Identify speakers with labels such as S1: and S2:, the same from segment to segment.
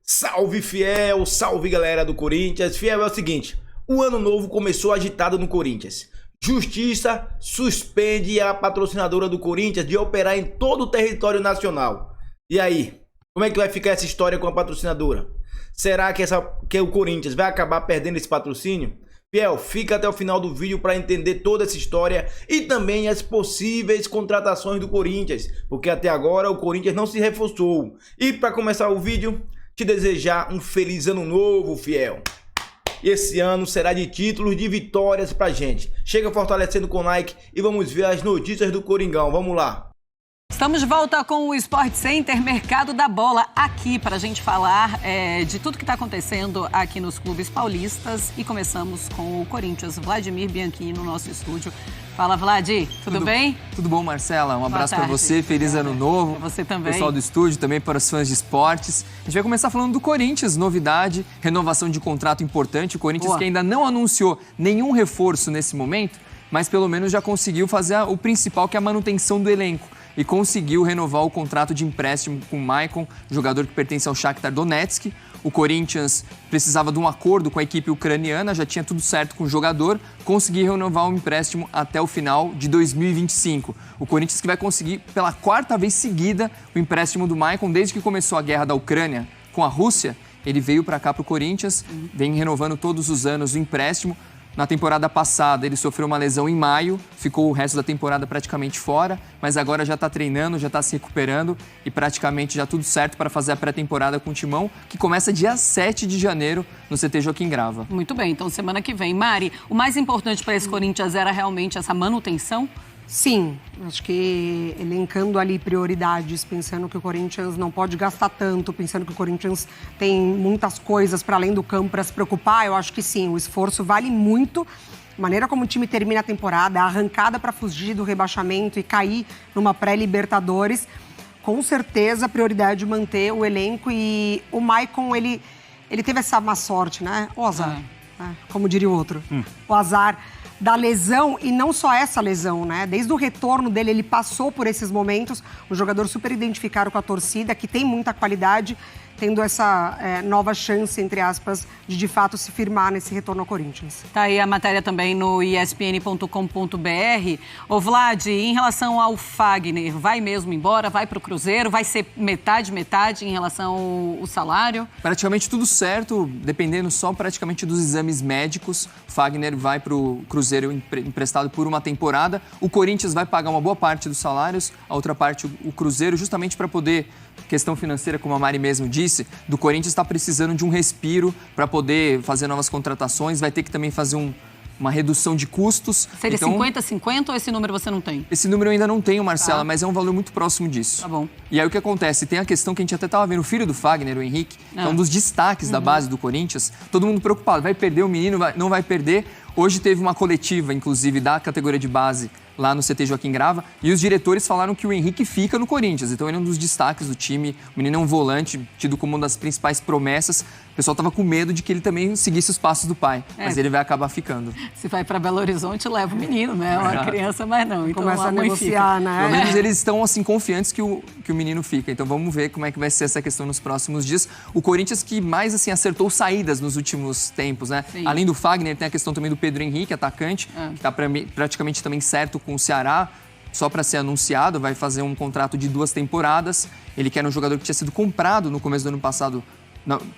S1: Salve fiel, salve galera do Corinthians. Fiel, é o seguinte, o ano novo começou agitado no Corinthians. Justiça suspende a patrocinadora do Corinthians de operar em todo o território nacional. E aí, como é que vai ficar essa história com a patrocinadora? Será que o Corinthians vai acabar perdendo esse patrocínio? Fiel, fica até o final do vídeo para entender toda essa história e também as possíveis contratações do Corinthians, porque até agora o Corinthians não se reforçou. E para começar o vídeo, te desejar um feliz ano novo, fiel. Esse ano será de títulos, de vitórias pra gente. Chega fortalecendo com like e vamos ver as notícias do Coringão. Vamos lá.
S2: Estamos de volta com o Sport Center, Mercado da Bola, aqui para a gente falar de tudo que está acontecendo aqui nos clubes paulistas. E começamos com o Corinthians, Vladimir Bianchini no nosso estúdio. Fala, Vlad, tudo bem?
S3: Tudo bom, Marcela? Um abraço para você, feliz ano novo.
S2: Pra você também.
S3: Pessoal do estúdio, também para os fãs de esportes. A gente vai começar falando do Corinthians, novidade, renovação de contrato importante. O Corinthians que ainda não anunciou nenhum reforço nesse momento, mas pelo menos já conseguiu fazer o principal, que é a manutenção do elenco. E conseguiu renovar o contrato de empréstimo com o Maicon, jogador que pertence ao Shakhtar Donetsk. O Corinthians precisava de um acordo com a equipe ucraniana, já tinha tudo certo com o jogador, conseguiu renovar o empréstimo até o final de 2025. O Corinthians que vai conseguir pela quarta vez seguida o empréstimo do Maicon, desde que começou a guerra da Ucrânia com a Rússia. Ele veio para cá para o Corinthians, vem renovando todos os anos o empréstimo. Na temporada passada, ele sofreu uma lesão em maio, ficou o resto da temporada praticamente fora, mas agora já está treinando, já está se recuperando e praticamente já tudo certo para fazer a pré-temporada com o Timão, que começa dia 7 de janeiro no CT Joaquim Grava.
S2: Muito bem, então semana que vem. Mari, o mais importante para esse Corinthians era realmente essa manutenção?
S4: Sim, acho que elencando ali prioridades, pensando que o Corinthians não pode gastar tanto, pensando que o Corinthians tem muitas coisas para além do campo para se preocupar, eu acho que sim, o esforço vale muito. A maneira como o time termina a temporada, a arrancada para fugir do rebaixamento e cair numa pré-Libertadores, com certeza a prioridade de manter o elenco. E o Maicon, ele teve essa má sorte, né? O azar, né? Como diria o outro, o azar da lesão, e não só essa lesão, né? Desde o retorno dele, ele passou por esses momentos. Um jogador super identificado com a torcida, que tem muita qualidade, tendo essa nova chance, entre aspas, de fato se firmar nesse retorno ao Corinthians.
S2: Tá aí a matéria também no espn.com.br. Ô Vlad, em relação ao Fagner, vai mesmo embora? Vai para o Cruzeiro? Vai ser metade em relação ao salário?
S3: Praticamente tudo certo, dependendo só praticamente dos exames médicos. Fagner vai para o Cruzeiro emprestado por uma temporada. O Corinthians vai pagar uma boa parte dos salários, a outra parte o Cruzeiro, justamente para poder... Questão financeira, como a Mari mesmo disse, do Corinthians está precisando de um respiro para poder fazer novas contratações, vai ter que também fazer uma redução de custos.
S2: Seria então, 50-50 ou esse número você não tem?
S3: Esse número eu ainda não tenho, Marcela, mas é um valor muito próximo disso.
S2: Tá bom.
S3: E aí o que acontece? Tem a questão que a gente até estava vendo, o filho do Fagner, o Henrique, que é um dos destaques da base do Corinthians, todo mundo preocupado, vai perder o menino, não vai perder. Hoje teve uma coletiva, inclusive, da categoria de base lá no CT Joaquim Grava, e os diretores falaram que o Henrique fica no Corinthians, então ele é um dos destaques do time, o menino é um volante, tido como uma das principais promessas. O pessoal estava com medo de que ele também seguisse os passos do pai, mas ele vai acabar ficando.
S2: Se vai para Belo Horizonte, leva o menino, né? Uma criança, mas não. Então
S4: começa a negociar,
S2: fica.
S4: né?
S3: Pelo menos eles estão assim confiantes que o menino fica. Então vamos ver como é que vai ser essa questão nos próximos dias. O Corinthians que mais assim acertou saídas nos últimos tempos, né?
S2: Sim.
S3: Além do Fagner, tem a questão também do Pedro Henrique, atacante, que está praticamente também certo com o Ceará. Só para ser anunciado, vai fazer um contrato de 2 temporadas. Ele que era um jogador que tinha sido comprado no começo do ano passado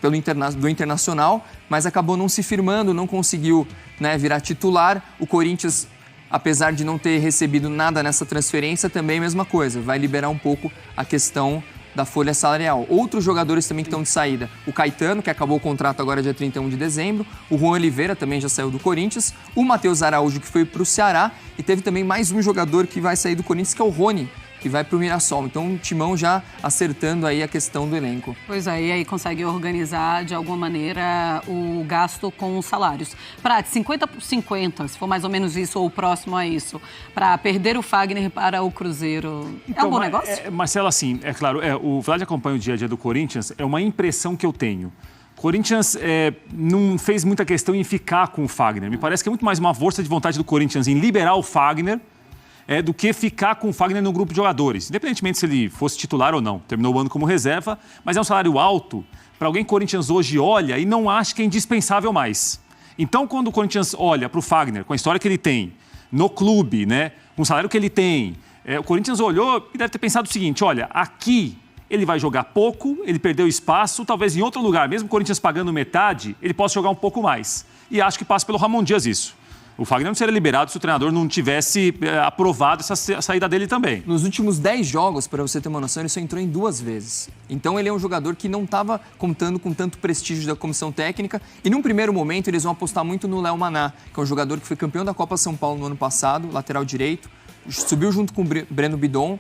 S3: do Internacional, mas acabou não se firmando, não conseguiu, né, virar titular. O Corinthians, apesar de não ter recebido nada nessa transferência, também é a mesma coisa, vai liberar um pouco a questão da folha salarial. Outros jogadores também que estão de saída. O Caetano, que acabou o contrato agora dia 31 de dezembro. O Juan Oliveira também já saiu do Corinthians. O Matheus Araújo, que foi para o Ceará. E teve também mais um jogador que vai sair do Corinthians, que é o Rony, que vai para o Mirassol. Então, o Timão já acertando aí a questão do elenco.
S2: Pois é, e aí consegue organizar, de alguma maneira, o gasto com os salários. Prati, 50-50, se for mais ou menos isso, ou próximo a isso, para perder o Fagner para o Cruzeiro. Então, é um bom negócio?
S5: Marcelo, assim, é claro, o Vlad acompanha o dia a dia do Corinthians, é uma impressão que eu tenho. O Corinthians não fez muita questão em ficar com o Fagner. Me parece que é muito mais uma força de vontade do Corinthians em liberar o Fagner do que ficar com o Fagner no grupo de jogadores. Independentemente se ele fosse titular ou não. Terminou o ano como reserva, mas é um salário alto para alguém que o Corinthians hoje olha e não acha que é indispensável mais. Então, quando o Corinthians olha para o Fagner, com a história que ele tem no clube, né, com o salário que ele tem, o Corinthians olhou e deve ter pensado o seguinte, olha, aqui ele vai jogar pouco, ele perdeu espaço, talvez em outro lugar, mesmo o Corinthians pagando metade, ele possa jogar um pouco mais. E acho que passa pelo Ramon Dias isso. O Fagner não seria liberado se o treinador não tivesse aprovado essa saída dele também.
S3: Nos últimos 10 jogos, para você ter uma noção, ele só entrou em 2 vezes. Então ele é um jogador que não estava contando com tanto prestígio da comissão técnica. E num primeiro momento eles vão apostar muito no Léo Maná, que é um jogador que foi campeão da Copa São Paulo no ano passado, lateral direito. Subiu junto com o Breno Bidon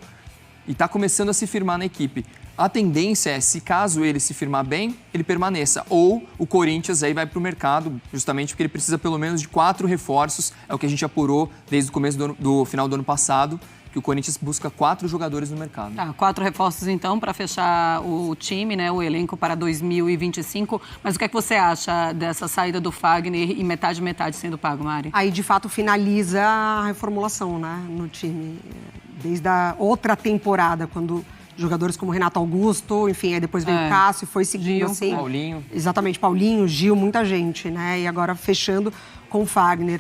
S3: e está começando a se firmar na equipe. A tendência é, se caso ele se firmar bem, ele permaneça. Ou o Corinthians aí vai para o mercado, justamente porque ele precisa pelo menos de 4 reforços. É o que a gente apurou desde o começo do final do ano passado, que o Corinthians busca 4 jogadores no mercado.
S2: 4 reforços, então, para fechar o time, né, o elenco para 2025. Mas o que é que você acha dessa saída do Fagner e metade sendo pago, Mari?
S4: Aí, de fato, finaliza a reformulação, né, no time. Desde a outra temporada, quando jogadores como Renato Augusto, enfim, aí depois veio o Cássio, foi seguindo
S2: Gil,
S4: assim.
S3: Paulinho.
S4: Exatamente, Paulinho, Gil, muita gente, né? E agora fechando com o Fagner.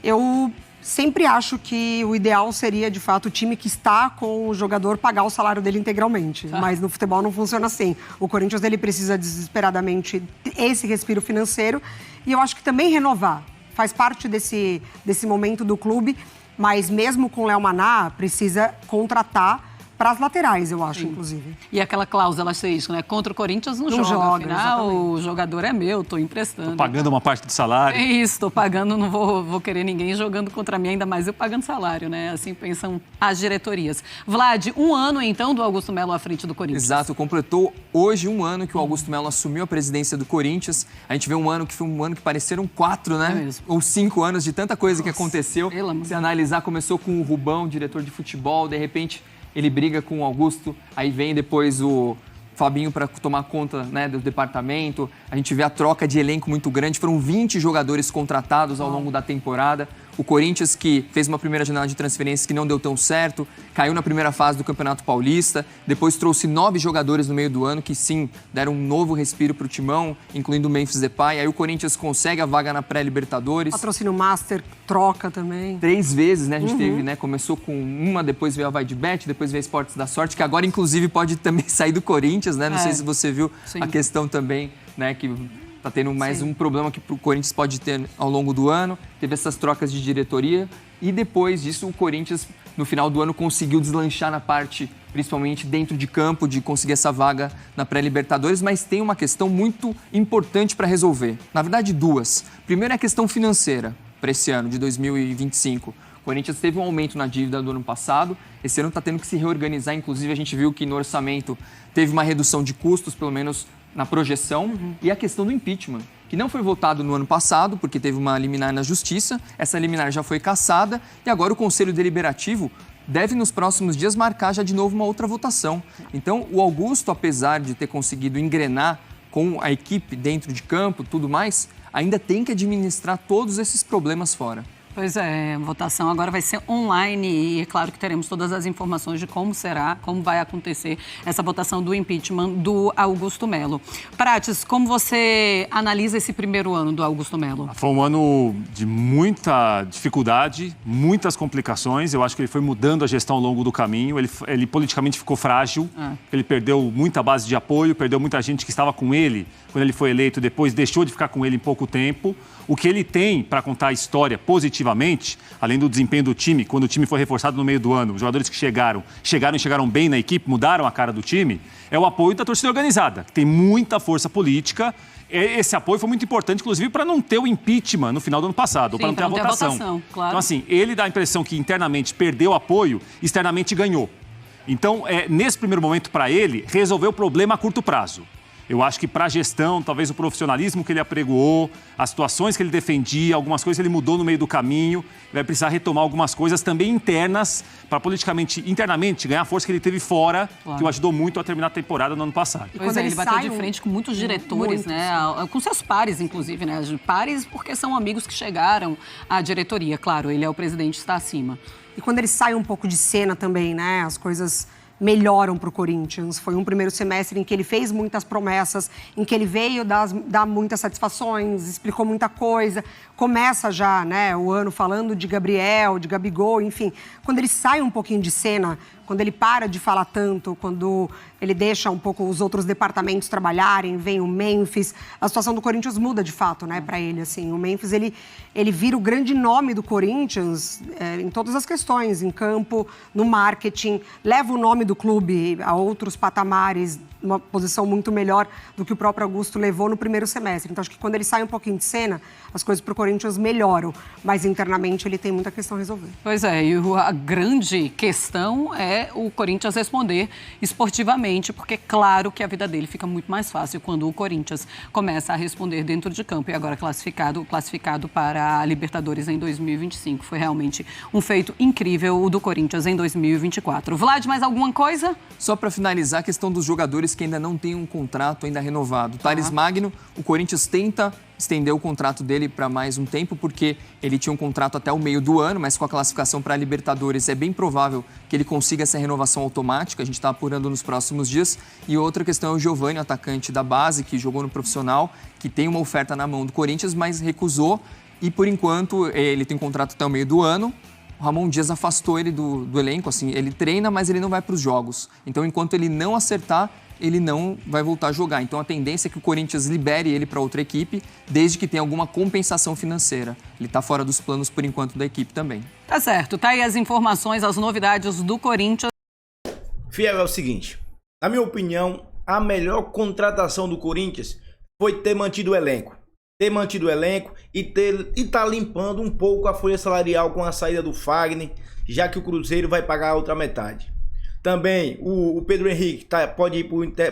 S4: Eu sempre acho que o ideal seria, de fato, o time que está com o jogador pagar o salário dele integralmente. Mas no futebol não funciona assim. O Corinthians, ele precisa desesperadamente esse respiro financeiro e eu acho que também renovar. Faz parte desse momento do clube, mas mesmo com o Léo Maná, precisa contratar para as laterais, eu acho, inclusive.
S2: E aquela cláusula asterisco, né? Contra o Corinthians não joga. Afinal, exatamente. O jogador é meu, estou emprestando.
S5: Tô pagando uma parte do salário.
S2: É isso, estou pagando, não vou querer ninguém jogando contra mim, ainda mais eu pagando salário, né? Assim pensam as diretorias. Vlad, 1 ano, então, do Augusto Melo à frente do Corinthians.
S3: Exato, completou hoje 1 ano que o Augusto Melo assumiu a presidência do Corinthians. A gente vê um ano que foi um ano que pareceram 4, né?
S2: É mesmo.
S3: Ou 5 anos de tanta coisa que aconteceu.
S2: Se
S3: analisar, começou com o Rubão, diretor de futebol, de repente ele briga com o Augusto, aí vem depois o Fabinho para tomar conta, né, do departamento. A gente vê a troca de elenco muito grande, foram 20 jogadores contratados ao longo da temporada. O Corinthians, que fez uma primeira janela de transferências que não deu tão certo, caiu na primeira fase do Campeonato Paulista, depois trouxe 9 jogadores no meio do ano que sim, deram um novo respiro para o timão, incluindo o Memphis Depay. Aí o Corinthians consegue a vaga na pré-Libertadores.
S4: Patrocínio Master, troca também.
S3: 3 vezes, né? A gente teve, né? Começou com uma, depois veio a Vai de Bet, depois veio a Esportes da Sorte, que agora inclusive pode também sair do Corinthians, né? Não sei se você viu a questão também, né? Que tá tendo mais um problema que o Corinthians pode ter ao longo do ano. Teve essas trocas de diretoria e depois disso o Corinthians, no final do ano, conseguiu deslanchar na parte, principalmente dentro de campo, de conseguir essa vaga na pré-Libertadores, mas tem uma questão muito importante para resolver. Na verdade, 2. Primeiro é a questão financeira para esse ano de 2025. O Corinthians teve um aumento na dívida do ano passado, esse ano está tendo que se reorganizar, inclusive a gente viu que no orçamento teve uma redução de custos, pelo menos na projeção, e a questão do impeachment, que não foi votado no ano passado, porque teve uma liminar na Justiça, essa liminar já foi cassada, e agora o Conselho Deliberativo deve, nos próximos dias, marcar já de novo uma outra votação. Então, o Augusto, apesar de ter conseguido engrenar com a equipe dentro de campo, tudo mais, ainda tem que administrar todos esses problemas fora.
S2: Pois é, a votação agora vai ser online e é claro que teremos todas as informações de como será, como vai acontecer essa votação do impeachment do Augusto Melo. Prates, como você analisa esse primeiro ano do Augusto Melo?
S5: Foi um ano de muita dificuldade, muitas complicações. Eu acho que ele foi mudando a gestão ao longo do caminho. Ele politicamente ficou frágil, ele perdeu muita base de apoio, perdeu muita gente que estava com ele quando ele foi eleito, depois deixou de ficar com ele em pouco tempo. O que ele tem para contar a história positivamente, além do desempenho do time, quando o time foi reforçado no meio do ano, os jogadores que chegaram bem na equipe, mudaram a cara do time, é o apoio da torcida organizada, que tem muita força política. Esse apoio foi muito importante, inclusive, para não ter o impeachment no final do ano passado, ou para não ter a votação.
S2: Claro.
S5: Então, assim, ele dá a impressão que internamente perdeu apoio, externamente ganhou. Então, nesse primeiro momento, para ele, resolveu o problema a curto prazo. Eu acho que para a gestão, talvez o profissionalismo que ele apregoou, as situações que ele defendia, algumas coisas ele mudou no meio do caminho, vai precisar retomar algumas coisas também internas, para internamente, ganhar a força que ele teve fora, que o ajudou muito a terminar a temporada no ano passado.
S2: Pois é, ele bateu de frente com muitos diretores, né? Com seus pares, inclusive, né? Pares porque são amigos que chegaram à diretoria, claro, ele é o presidente, está acima.
S4: E quando ele sai um pouco de cena também, né? As coisas melhoram para o Corinthians. Foi um primeiro semestre em que ele fez muitas promessas, em que ele veio dar muitas satisfações, explicou muita coisa. Começa já, né, o ano falando de Gabriel, de Gabigol, enfim. Quando ele sai um pouquinho de cena, quando ele para de falar tanto, quando ele deixa um pouco os outros departamentos trabalharem, vem o Memphis, a situação do Corinthians muda de fato, né, para ele, assim. O Memphis, ele vira o grande nome do Corinthians em todas as questões, em campo, no marketing, leva o nome do clube a outros patamares, uma posição muito melhor do que o próprio Augusto levou no primeiro semestre. Então, acho que quando ele sai um pouquinho de cena, as coisas para o Corinthians melhoram, mas internamente ele tem muita questão a resolver.
S2: Pois é, e a grande questão é o Corinthians responder esportivamente, porque claro que a vida dele fica muito mais fácil quando o Corinthians começa a responder dentro de campo e agora classificado para a Libertadores em 2025. Foi realmente um feito incrível o do Corinthians em 2024. Vlad, mais alguma coisa?
S3: Só para finalizar, a questão dos jogadores que ainda não têm um contrato ainda renovado. Thales Magno, o Corinthians tenta estender o contrato dele para mais um tempo, porque ele tinha um contrato até o meio do ano, mas com a classificação para a Libertadores é bem provável que ele consiga essa renovação automática, a gente está apurando nos próximos dias. E outra questão é o Giovani, atacante da base, que jogou no profissional, que tem uma oferta na mão do Corinthians, mas recusou, e por enquanto ele tem contrato até o meio do ano. O Ramon Dias afastou ele do elenco, assim, ele treina, mas ele não vai para os jogos. Então, enquanto ele não acertar, ele não vai voltar a jogar. Então, a tendência é que o Corinthians libere ele para outra equipe, desde que tenha alguma compensação financeira. Ele está fora dos planos, por enquanto, da equipe também.
S2: Tá certo. Tá aí as informações, as novidades do Corinthians.
S1: Fiel, é o seguinte, na minha opinião, a melhor contratação do Corinthians foi ter mantido o elenco. E tá limpando um pouco a folha salarial com a saída do Fagner, já que o Cruzeiro vai pagar a outra metade. Também o Pedro Henrique pode ir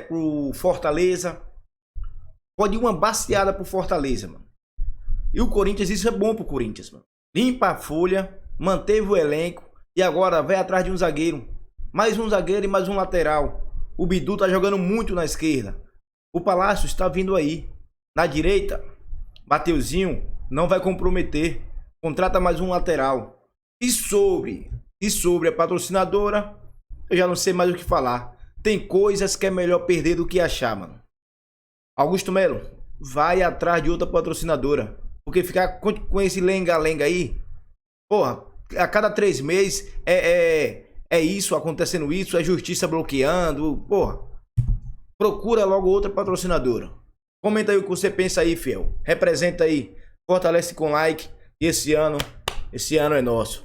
S1: pro Fortaleza. Pode ir uma baseada pro Fortaleza, mano. E o Corinthians, isso é bom pro Corinthians, mano. Limpa a folha, manteve o elenco e agora vai atrás de um zagueiro. Mais um zagueiro e mais um lateral. O Bidu tá jogando muito na esquerda. O Palácio está vindo aí. Na direita, Mateuzinho não vai comprometer. Contrata mais um lateral. E sobre a patrocinadora, eu já não sei mais o que falar. Tem coisas que é melhor perder do que achar, mano. Augusto Melo, vai atrás de outra patrocinadora. Porque ficar com esse lenga-lenga aí, porra, a cada 3 meses é isso, acontecendo isso, é justiça bloqueando, porra. Procura logo outra patrocinadora. Comenta aí o que você pensa aí, fiel. Representa aí, fortalece com like. E esse ano é nosso.